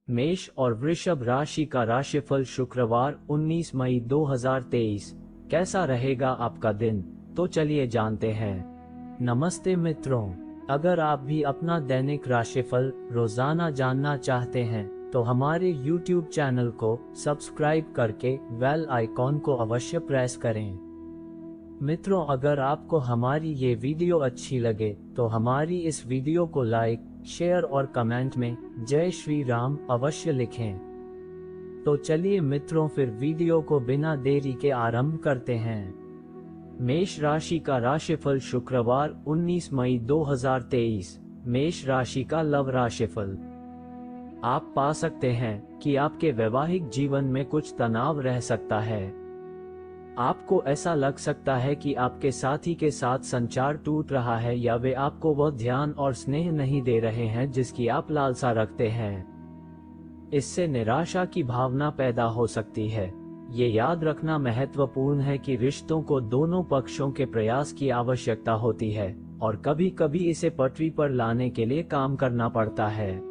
मेष और वृषभ राशि का राशिफल शुक्रवार 19 मई 2023। कैसा रहेगा आपका दिन, तो चलिए जानते हैं। नमस्ते मित्रों, अगर आप भी अपना दैनिक राशिफल रोजाना जानना चाहते हैं तो हमारे YouTube चैनल को सब्सक्राइब करके बेल आइकॉन को अवश्य प्रेस करें। मित्रों, अगर आपको हमारी ये वीडियो अच्छी लगे तो हमारी इस वीडियो को लाइक, शेयर और कमेंट में जय श्री राम अवश्य लिखें। तो चलिए मित्रों, फिर वीडियो को बिना देरी के आरंभ करते हैं। मेष राशि का राशिफल शुक्रवार 19 मई 2023। मेष राशि का लव राशिफल। आप पा सकते हैं कि आपके वैवाहिक जीवन में कुछ तनाव रह सकता है। आपको ऐसा लग सकता है कि आपके साथी के साथ संचार टूट रहा है या वे आपको वह ध्यान और स्नेह नहीं दे रहे हैं जिसकी आप लालसा रखते हैं। इससे निराशा की भावना पैदा हो सकती है। ये याद रखना महत्वपूर्ण है कि रिश्तों को दोनों पक्षों के प्रयास की आवश्यकता होती है और कभी कभी इसे पटरी पर लाने के लिए काम करना पड़ता है।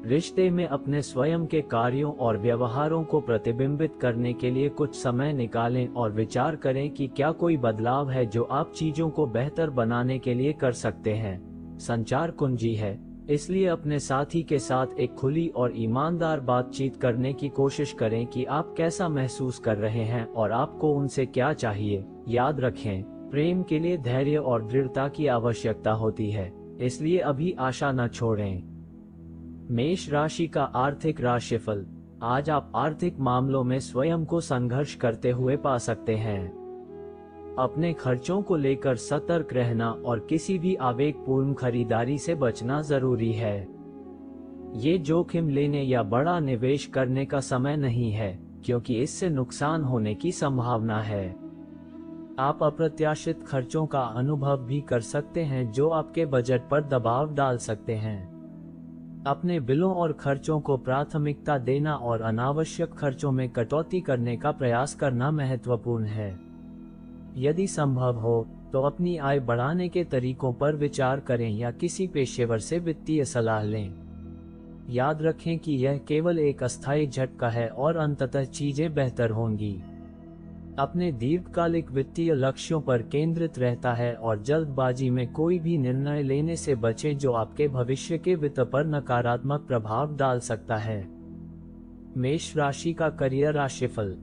रिश्ते में अपने स्वयं के कार्यों और व्यवहारों को प्रतिबिंबित करने के लिए कुछ समय निकालें और विचार करें कि क्या कोई बदलाव है जो आप चीजों को बेहतर बनाने के लिए कर सकते हैं। संचार कुंजी है, इसलिए अपने साथी के साथ एक खुली और ईमानदार बातचीत करने की कोशिश करें कि आप कैसा महसूस कर रहे हैं और आपको उनसे क्या चाहिए। याद रखें, प्रेम के लिए धैर्य और दृढ़ता की आवश्यकता होती है, इसलिए अभी आशा न छोड़ें। मेष राशि का आर्थिक राशिफल। आज आप आर्थिक मामलों में स्वयं को संघर्ष करते हुए पा सकते हैं। अपने खर्चों को लेकर सतर्क रहना और किसी भी आवेगपूर्ण खरीदारी से बचना जरूरी है। ये जोखिम लेने या बड़ा निवेश करने का समय नहीं है, क्योंकि इससे नुकसान होने की संभावना है। आप अप्रत्याशित खर्चों का अनुभव भी कर सकते हैं जो आपके बजट पर दबाव डाल सकते हैं। अपने बिलों और खर्चों को प्राथमिकता देना और अनावश्यक खर्चों में कटौती करने का प्रयास करना महत्वपूर्ण है। यदि संभव हो तो अपनी आय बढ़ाने के तरीकों पर विचार करें या किसी पेशेवर से वित्तीय सलाह लें। याद रखें कि यह केवल एक अस्थायी झटका है और अंततः चीजें बेहतर होंगी। अपने दीर्घकालिक वित्तीय लक्ष्यों पर केंद्रित रहता है और जल्दबाजी में कोई भी निर्णय लेने से बचें जो आपके भविष्य के वित्त पर नकारात्मक प्रभाव डाल सकता है। मेष राशि का करियर राशिफल।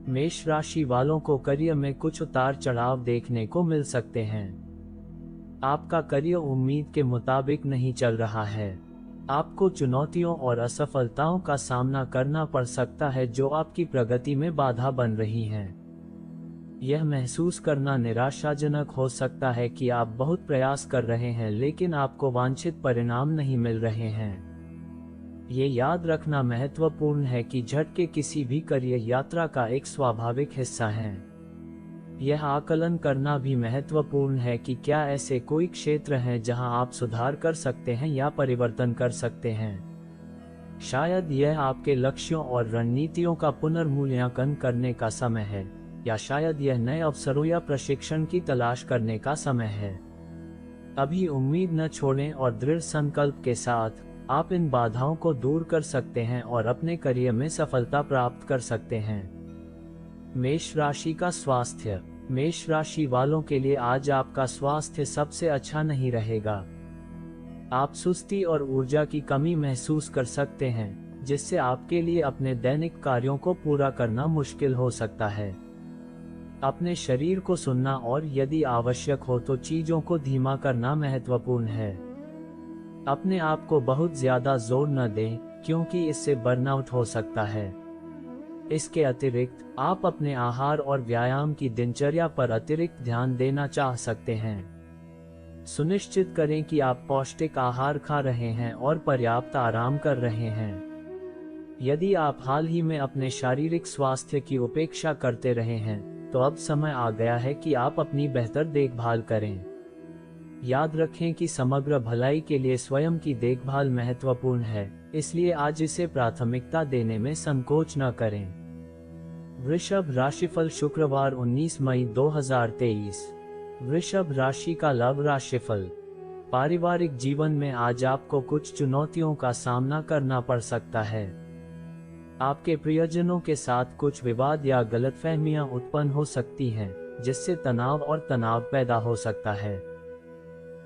मेष राशि वालों को करियर में कुछ उतार चढ़ाव देखने को मिल सकते हैं। आपका करियर उम्मीद के मुताबिक नहीं चल रहा है। आपको चुनौतियों और असफलताओं का सामना करना पड़ सकता है जो आपकी प्रगति में बाधा बन रही हैं। यह महसूस करना निराशाजनक हो सकता है कि आप बहुत प्रयास कर रहे हैं लेकिन आपको वांछित परिणाम नहीं मिल रहे हैं। ये याद रखना महत्वपूर्ण है कि झटके किसी भी करियर यात्रा का एक स्वाभाविक हिस्सा हैं। यह आकलन करना भी महत्वपूर्ण है कि क्या ऐसे कोई क्षेत्र हैं जहां आप सुधार कर सकते हैं या परिवर्तन कर सकते हैं। शायद यह आपके लक्ष्यों और रणनीतियों का पुनर्मूल्यांकन करने का समय है, या शायद यह नए अवसरों या प्रशिक्षण की तलाश करने का समय है। अभी उम्मीद न छोड़ें और दृढ़ संकल्प के साथ आप इन बाधाओं को दूर कर सकते हैं और अपने करियर में सफलता प्राप्त कर सकते हैं। मेष राशि का स्वास्थ्य। मेष राशि वालों के लिए आज आपका स्वास्थ्य सबसे अच्छा नहीं रहेगा। आप सुस्ती और ऊर्जा की कमी महसूस कर सकते हैं, जिससे आपके लिए अपने दैनिक कार्यों को पूरा करना मुश्किल हो सकता है। अपने शरीर को सुनना और यदि आवश्यक हो तो चीजों को धीमा करना महत्वपूर्ण है। अपने आप को बहुत ज्यादा जोर न दें, क्योंकि इससे बर्नआउट हो सकता है। इसके अतिरिक्त आप अपने आहार और व्यायाम की दिनचर्या पर अतिरिक्त ध्यान देना चाह सकते हैं। सुनिश्चित करें कि आप पौष्टिक आहार खा रहे हैं और पर्याप्त आराम कर रहे हैं। यदि आप हाल ही में अपने शारीरिक स्वास्थ्य की उपेक्षा करते रहे हैं तो अब समय आ गया है कि आप अपनी बेहतर देखभाल करें। याद रखें कि समग्र भलाई के लिए स्वयं की देखभाल महत्वपूर्ण है, इसलिए आज इसे प्राथमिकता देने में संकोच न करें। वृषभ राशिफल शुक्रवार 19 मई 2023। वृषभ राशि का लव राशिफल। पारिवारिक जीवन में आज आपको कुछ चुनौतियों का सामना करना पड़ सकता है। आपके प्रियजनों के साथ कुछ विवाद या गलतफहमियां उत्पन्न हो सकती हैं, जिससे तनाव पैदा हो सकता है।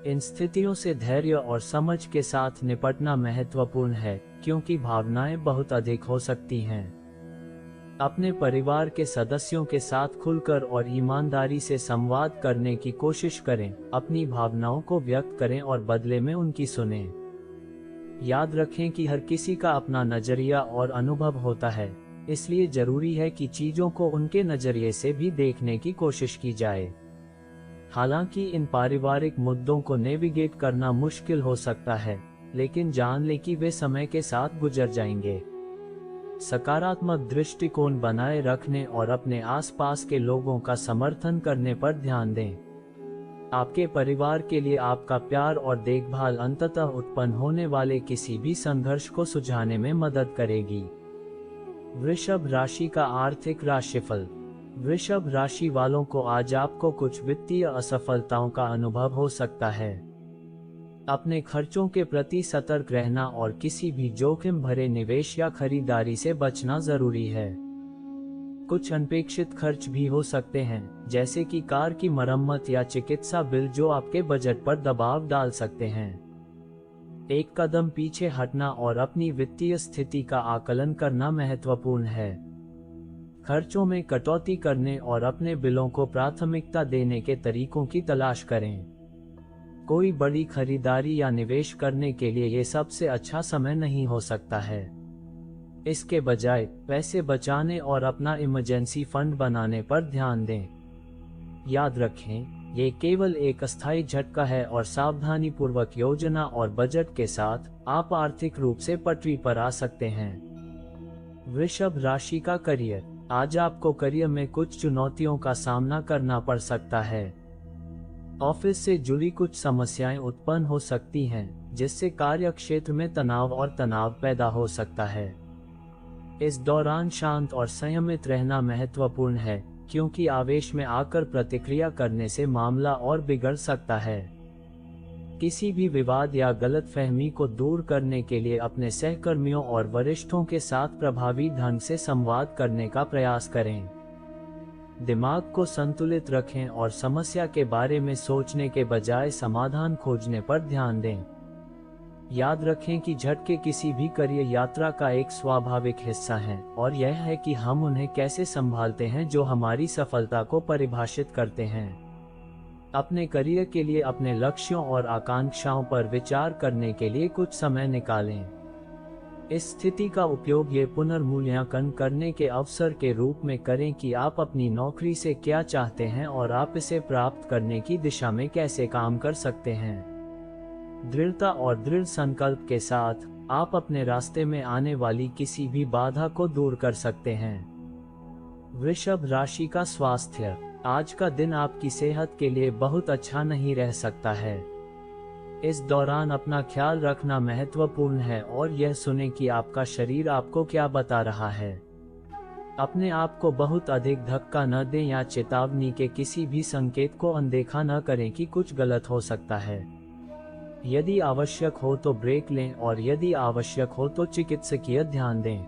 इन स्थितियों से धैर्य और समझ के साथ निपटना महत्वपूर्ण है, क्योंकि भावनाएं बहुत अधिक हो सकती हैं। अपने परिवार के सदस्यों के साथ खुलकर और ईमानदारी से संवाद करने की कोशिश करें, अपनी भावनाओं को व्यक्त करें और बदले में उनकी सुनें। याद रखें कि हर किसी का अपना नजरिया और अनुभव होता है, इसलिए जरूरी है कि चीजों को उनके नजरिए से भी देखने की कोशिश की जाए। हालांकि इन पारिवारिक मुद्दों को नेविगेट करना मुश्किल हो सकता है, लेकिन जान लें कि वे समय के साथ गुजर जाएंगे। सकारात्मक दृष्टिकोण बनाए रखने और अपने आसपास के लोगों का समर्थन करने पर ध्यान दें। आपके परिवार के लिए आपका प्यार और देखभाल अंततः उत्पन्न होने वाले किसी भी संघर्ष को सुलझाने में मदद करेगी। वृषभ राशि का आर्थिक राशिफल। वृषभ राशि वालों को आज आपको कुछ वित्तीय असफलताओं का अनुभव हो सकता है। अपने खर्चों के प्रति सतर्क रहना और किसी भी जोखिम भरे निवेश या खरीदारी से बचना जरूरी है। कुछ अनपेक्षित खर्च भी हो सकते हैं, जैसे कि कार की मरम्मत या चिकित्सा बिल, जो आपके बजट पर दबाव डाल सकते हैं। एक कदम पीछे हटना और अपनी वित्तीय स्थिति का आकलन करना महत्वपूर्ण है। खर्चों में कटौती करने और अपने बिलों को प्राथमिकता देने के तरीकों की तलाश करें। कोई बड़ी खरीदारी या निवेश करने के लिए ये सबसे अच्छा समय नहीं हो सकता है। इसके बजाय पैसे बचाने और अपना इमरजेंसी फंड बनाने पर ध्यान दें। याद रखें, ये केवल एक अस्थायी झटका है और सावधानीपूर्वक योजना और बजट के साथ आप आर्थिक रूप से पटरी पर आ सकते हैं। वृषभ राशि का करियर। आज आपको करियर में कुछ चुनौतियों का सामना करना पड़ सकता है। ऑफिस से जुड़ी कुछ समस्याएं उत्पन्न हो सकती हैं, जिससे कार्य क्षेत्र में तनाव पैदा हो सकता है। इस दौरान शांत और संयमित रहना महत्वपूर्ण है, क्योंकि आवेश में आकर प्रतिक्रिया करने से मामला और बिगड़ सकता है। किसी भी विवाद या गलतफहमी को दूर करने के लिए अपने सहकर्मियों और वरिष्ठों के साथ प्रभावी ढंग से संवाद करने का प्रयास करें। दिमाग को संतुलित रखें और समस्या के बारे में सोचने के बजाय समाधान खोजने पर ध्यान दें। याद रखें कि झटके किसी भी करियर यात्रा का एक स्वाभाविक हिस्सा हैं, और यह है कि हम उन्हें कैसे संभालते हैं जो हमारी सफलता को परिभाषित करते हैं। अपने करियर के लिए अपने लक्ष्यों और आकांक्षाओं पर विचार करने के लिए कुछ समय निकालें। इस स्थिति का उपयोग ये पुनर्मूल्यांकन करने के अवसर के रूप में करें कि आप अपनी नौकरी से क्या चाहते हैं और आप इसे प्राप्त करने की दिशा में कैसे काम कर सकते हैं। दृढ़ता और दृढ़ संकल्प के साथ आप अपने रास्ते में आने वाली किसी भी बाधा को दूर कर सकते हैं। वृषभ राशि का स्वास्थ्य। आज का दिन आपकी सेहत के लिए बहुत अच्छा नहीं रह सकता है। इस दौरान अपना ख्याल रखना महत्वपूर्ण है और यह सुनें कि आपका शरीर आपको क्या बता रहा है। अपने आप को बहुत अधिक धक्का न दें या चेतावनी के किसी भी संकेत को अनदेखा न करें कि कुछ गलत हो सकता है। यदि आवश्यक हो तो ब्रेक लें और यदि आवश्यक हो तो चिकित्सकीय ध्यान दें।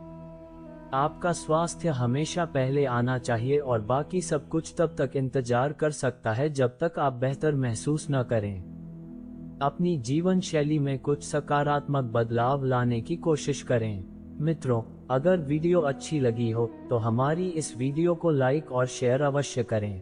आपका स्वास्थ्य हमेशा पहले आना चाहिए और बाकी सब कुछ तब तक इंतजार कर सकता है जब तक आप बेहतर महसूस न करें। अपनी जीवन शैली में कुछ सकारात्मक बदलाव लाने की कोशिश करें। मित्रों, अगर वीडियो अच्छी लगी हो तो हमारी इस वीडियो को लाइक और शेयर अवश्य करें।